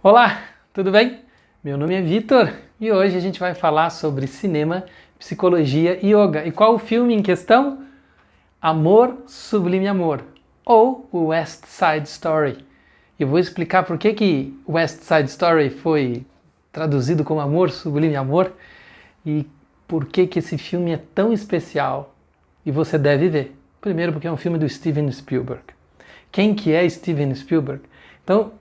Olá, tudo bem? Meu nome é Vitor e hoje a gente vai falar sobre cinema, psicologia e yoga. E qual o filme em questão? Amor, Sublime Amor, ou West Side Story. Eu vou explicar por que West Side Story foi traduzido como Amor, Sublime Amor e por que esse filme é tão especial e você deve ver. Primeiro porque é um filme do Steven Spielberg. Quem que é Steven Spielberg? Então,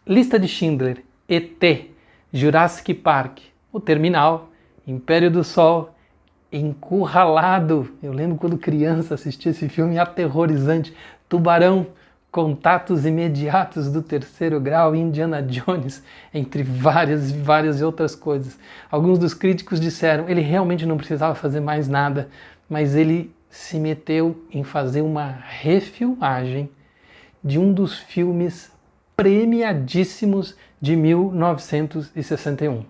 Lista de Schindler, ET, Jurassic Park, O Terminal, Império do Sol, Encurralado. Eu lembro quando criança assisti esse filme aterrorizante. Tubarão, Contatos Imediatos do Terceiro Grau, Indiana Jones, entre várias outras coisas. Alguns dos críticos disseram ele realmente não precisava fazer mais nada, mas ele se meteu em fazer uma refilmagem de um dos filmes premiadíssimos de 1961.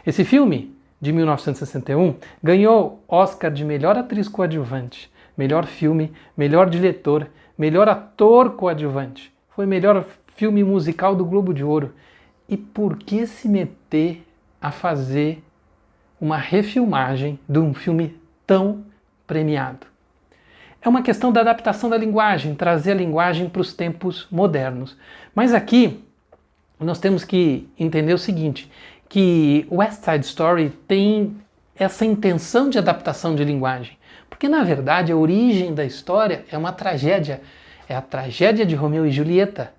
Esse filme, de 1961, ganhou Oscar de melhor atriz coadjuvante, melhor filme, melhor diretor, melhor ator coadjuvante. Foi melhor filme musical do Globo de Ouro. E por que se meter a fazer uma refilmagem de um filme tão premiado? É uma questão da adaptação da linguagem, trazer a linguagem para os tempos modernos. Mas aqui nós temos que entender o seguinte, que West Side Story tem essa intenção de adaptação de linguagem. Porque, na verdade, a origem da história é uma tragédia. É a tragédia de Romeu e Julieta.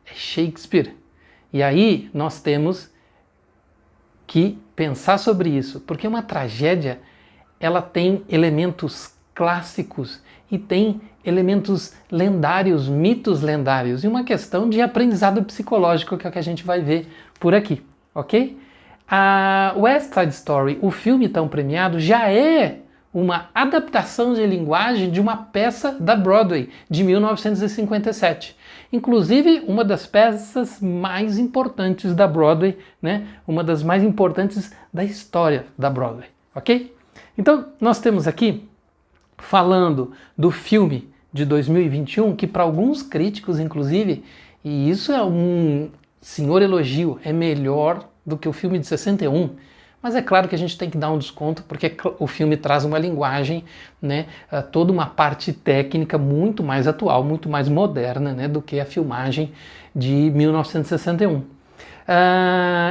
É Shakespeare. E aí nós temos que pensar sobre isso. Porque uma tragédia, ela tem elementos clássicos e tem elementos lendários, mitos lendários, e uma questão de aprendizado psicológico que é o que a gente vai ver por aqui, ok? A West Side Story, o filme tão premiado, já é uma adaptação de linguagem de uma peça da Broadway, de 1957. Inclusive, uma das peças mais importantes da Broadway, né? Uma das mais importantes da história da Broadway, ok? Então, nós temos aqui falando do filme de 2021, que para alguns críticos, inclusive, e isso é um senhor elogio, é melhor do que o filme de 61, mas é claro que a gente tem que dar um desconto, porque o filme traz uma linguagem, né, toda uma parte técnica muito mais atual, muito mais moderna, né, do que a filmagem de 1961.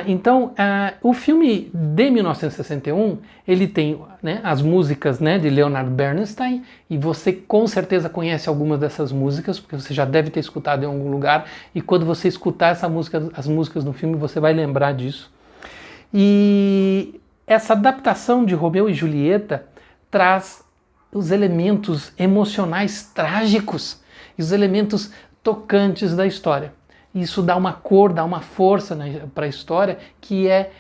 Então, o filme de 1961, ele tem, né, as músicas, né, de Leonard Bernstein, e você com certeza conhece algumas dessas músicas, porque você já deve ter escutado em algum lugar, e quando você escutar essa música, as músicas no filme, você vai lembrar disso. E essa adaptação de Romeu e Julieta traz os elementos emocionais trágicos e os elementos tocantes da história. Isso dá uma cor, dá uma força para a história que é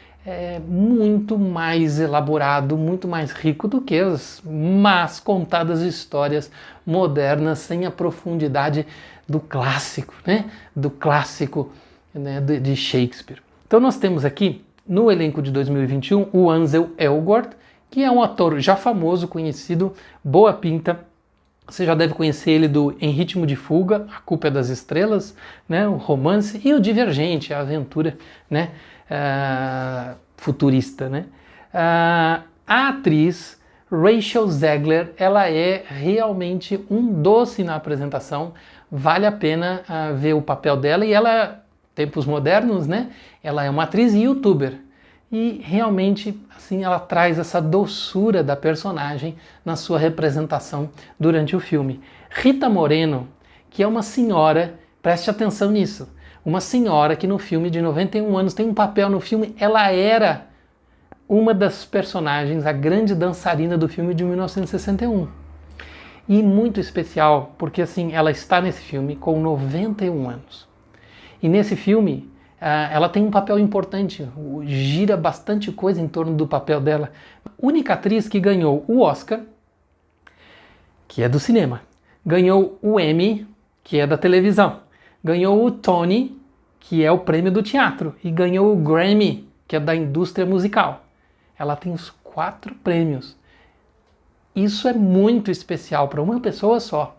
muito mais elaborado, muito mais rico do que as más contadas histórias modernas sem a profundidade do clássico, né? Do clássico, né, de Shakespeare. Então nós temos aqui no elenco de 2021 o Ansel Elgort, que é um ator já famoso, conhecido, boa pinta. Você já deve conhecer ele do Em Ritmo de Fuga, A Culpa é das Estrelas, né, o romance, e o Divergente, a aventura, né, futurista. Né? A atriz Rachel Zegler, ela é realmente um doce na apresentação, vale a pena ver o papel dela, e ela, tempos modernos, né, ela é uma atriz e youtuber. E realmente, assim, ela traz essa doçura da personagem na sua representação durante o filme. Rita Moreno, que é uma senhora, preste atenção nisso, uma senhora que no filme de 91 anos tem um papel no filme, ela era uma das personagens, a grande dançarina do filme de 1961. E muito especial, porque assim, ela está nesse filme com 91 anos. E nesse filme, ela tem um papel importante, gira bastante coisa em torno do papel dela. Única atriz que ganhou o Oscar, que é do cinema, ganhou o Emmy, que é da televisão, ganhou o Tony, que é o prêmio do teatro, e ganhou o Grammy, que é da indústria musical. Ela tem os 4 prêmios. Isso é muito especial para uma pessoa só.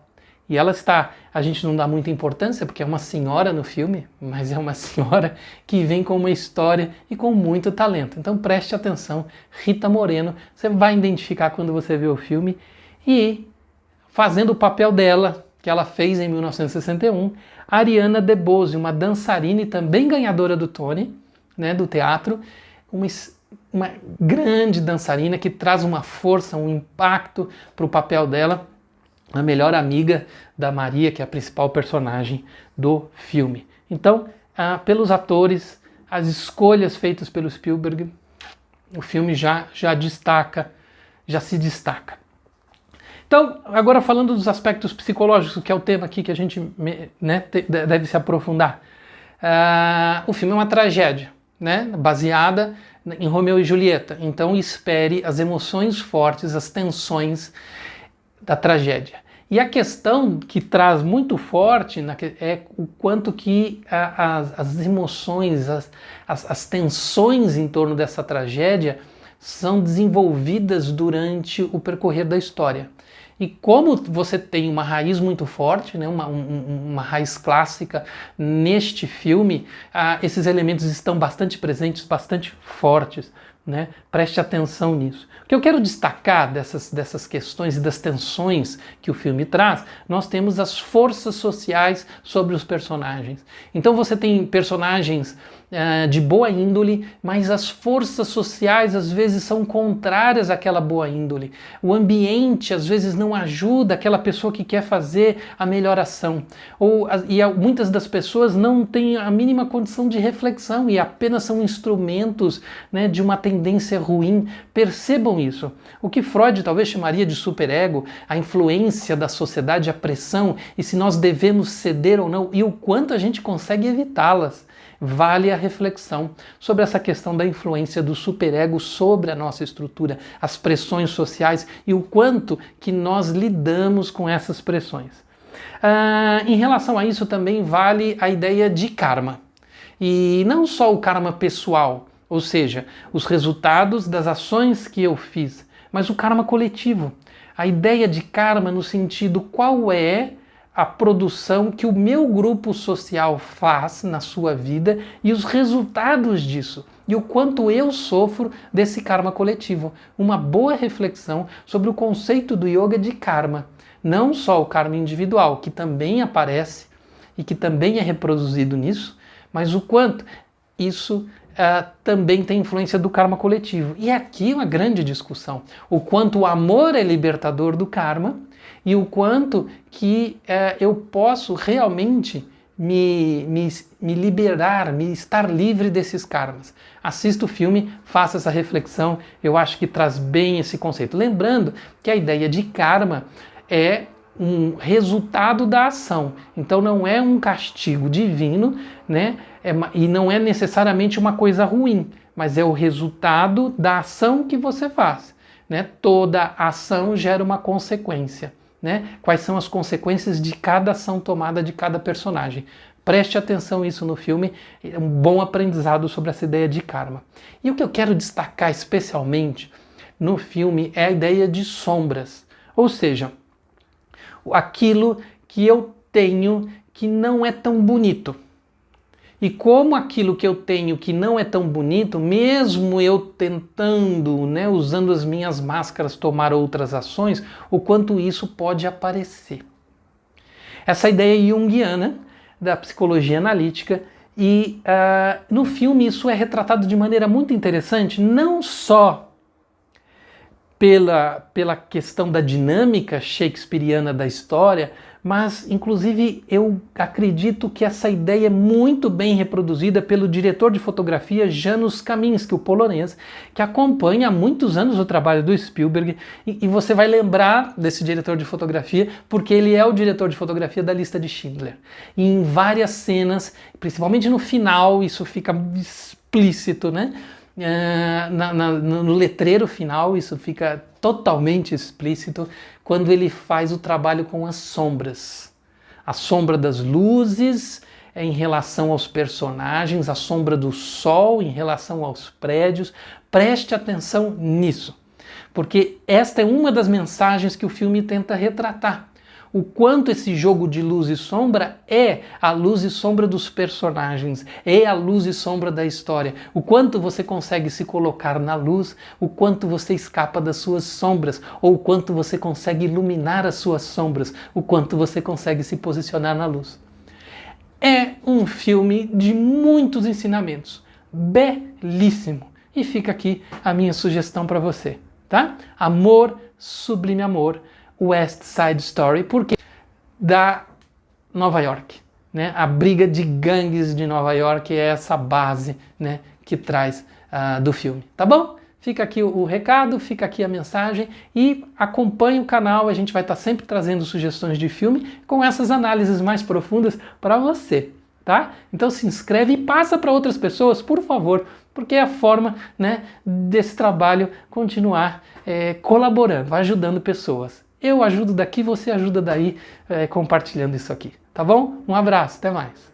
E ela está, a gente não dá muita importância porque é uma senhora no filme, mas é uma senhora que vem com uma história e com muito talento. Então preste atenção, Rita Moreno, você vai identificar quando você vê o filme. E fazendo o papel dela, que ela fez em 1961, Ariana DeBose, uma dançarina e também ganhadora do Tony, né, do teatro, uma grande dançarina que traz uma força, um impacto para o papel dela, a melhor amiga da Maria, que é a principal personagem do filme. Então, pelos atores, as escolhas feitas pelo Spielberg, o filme já se destaca. Então, agora falando dos aspectos psicológicos, que é o tema aqui que a gente, né, deve se aprofundar. O filme é uma tragédia, né, baseada em Romeu e Julieta. Então espere as emoções fortes, as tensões da tragédia. E a questão que traz muito forte é o quanto que as emoções, as tensões em torno dessa tragédia são desenvolvidas durante o percorrer da história. E como você tem uma raiz muito forte, né, uma raiz clássica neste filme, esses elementos estão bastante presentes, bastante fortes, né? Preste atenção nisso. O que eu quero destacar dessas questões e das tensões que o filme traz, nós temos as forças sociais sobre os personagens. Então você tem personagens de boa índole, mas as forças sociais às vezes são contrárias àquela boa índole. O ambiente às vezes não ajuda aquela pessoa que quer fazer a melhor ação. Muitas das pessoas não têm a mínima condição de reflexão e apenas são instrumentos, né, de uma tendência ruim. Percebam isso. O que Freud talvez chamaria de superego, a influência da sociedade, a pressão, e se nós devemos ceder ou não, e o quanto a gente consegue evitá-las. Vale a reflexão sobre essa questão da influência do superego sobre a nossa estrutura, as pressões sociais e o quanto que nós lidamos com essas pressões. Em relação a isso também vale a ideia de karma. E não só o karma pessoal, ou seja, os resultados das ações que eu fiz, mas o karma coletivo. A ideia de karma no sentido qual é a produção que o meu grupo social faz na sua vida e os resultados disso, e o quanto eu sofro desse karma coletivo. Uma boa reflexão sobre o conceito do yoga de karma. Não só o karma individual, que também aparece e que também é reproduzido nisso, mas o quanto isso também tem influência do karma coletivo. E aqui uma grande discussão. O quanto o amor é libertador do karma e o quanto que eu posso realmente me liberar, estar livre desses karmas. Assista o filme, faça essa reflexão, eu acho que traz bem esse conceito. Lembrando que a ideia de karma é um resultado da ação, então não é um castigo divino, né? E não é necessariamente uma coisa ruim, mas é o resultado da ação que você faz, né? Toda ação gera uma consequência, né? Quais são as consequências de cada ação tomada de cada personagem? Preste atenção nisso no filme, é um bom aprendizado sobre essa ideia de karma. E o que eu quero destacar especialmente no filme é a ideia de sombras, ou seja, aquilo que eu tenho que não é tão bonito. E como aquilo que eu tenho que não é tão bonito, mesmo eu tentando, né, usando as minhas máscaras, tomar outras ações, o quanto isso pode aparecer. Essa ideia junguiana da psicologia analítica, e no filme isso é retratado de maneira muito interessante, não só pela questão da dinâmica shakespeariana da história, mas inclusive eu acredito que essa ideia é muito bem reproduzida pelo diretor de fotografia Janusz Kaminski, o polonês, que acompanha há muitos anos o trabalho do Spielberg, e você vai lembrar desse diretor de fotografia porque ele é o diretor de fotografia da Lista de Schindler. E em várias cenas, principalmente no final, isso fica explícito, né? No letreiro final isso fica totalmente explícito quando ele faz o trabalho com as sombras. A sombra das luzes em relação aos personagens, a sombra do sol em relação aos prédios. Preste atenção nisso, porque esta é uma das mensagens que o filme tenta retratar. o quanto esse jogo de luz e sombra é a luz e sombra dos personagens, é a luz e sombra da história, o quanto você consegue se colocar na luz, o quanto você escapa das suas sombras, ou o quanto você consegue iluminar as suas sombras, o quanto você consegue se posicionar na luz. É um filme de muitos ensinamentos, belíssimo. E fica aqui a minha sugestão para você, tá? Amor, Sublime Amor, West Side Story, porque da Nova York, né? A briga de gangues de Nova York é essa base, né, que traz do filme, tá bom? Fica aqui o recado, fica aqui a mensagem e acompanhe o canal, a gente vai estar sempre trazendo sugestões de filme com essas análises mais profundas para você, tá? Então se inscreve e passa para outras pessoas, por favor, porque é a forma, né, desse trabalho continuar colaborando, ajudando pessoas. Eu ajudo daqui, você ajuda daí, compartilhando isso aqui, tá bom? Um abraço, até mais!